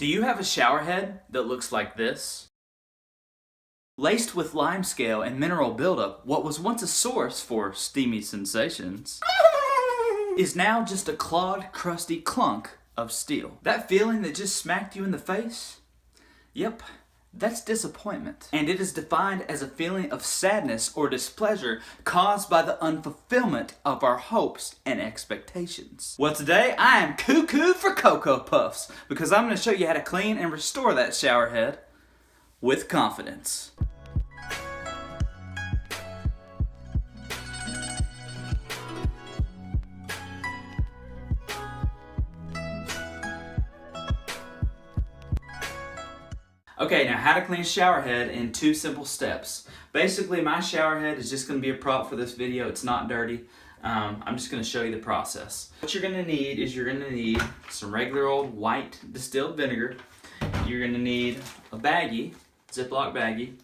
Do you have a shower head that looks like this? Laced with limescale and mineral buildup, what was once a source for steamy sensations is now just a clogged, crusty clunk of steel. That feeling that just smacked you in the face? Yep, that's disappointment. And it is defined as a feeling of sadness or displeasure caused by the unfulfillment of our hopes and expectations. Well, today I am cuckoo for Cocoa Puffs because I'm going to show you how to clean and restore that shower head with confidence. Okay, now how to clean a shower head in 2 simple steps. Basically, my shower head is just going to be a prop for this video. It's not dirty. I'm just going to show you the process. What you're going to need is some regular old white distilled vinegar. You're going to need a baggie, Ziploc baggie,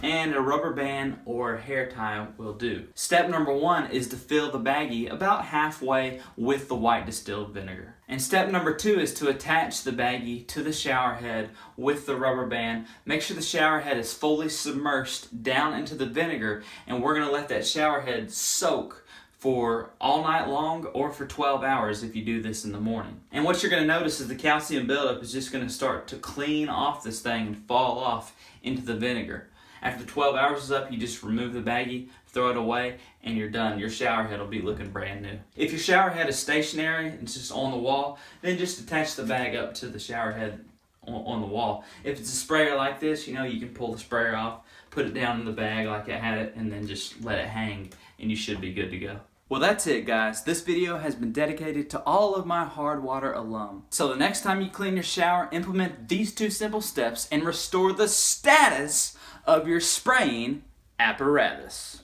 and a rubber band or hair tie will do. Step number 1 is to fill the baggie about halfway with the white distilled vinegar. And step number 2 is to attach the baggie to the shower head with the rubber band. Make sure the shower head is fully submersed down into the vinegar, and we're going to let that shower head soak for all night long or for 12 hours if you do this in the morning. And what you're going to notice is the calcium buildup is just going to start to clean off this thing and fall off into the vinegar. After 12 hours is up, you just remove the baggie, throw it away, and you're done. Your shower head will be looking brand new. If your shower head is stationary, it's just on the wall, then just attach the bag up to the shower head on the wall. If it's a sprayer like this, you can pull the sprayer off, put it down in the bag like I had it, and then just let it hang, and you should be good to go. Well, that's it, guys. This video has been dedicated to all of my hard water alum. So the next time you clean your shower, implement these 2 simple steps and restore the status of your spraying apparatus.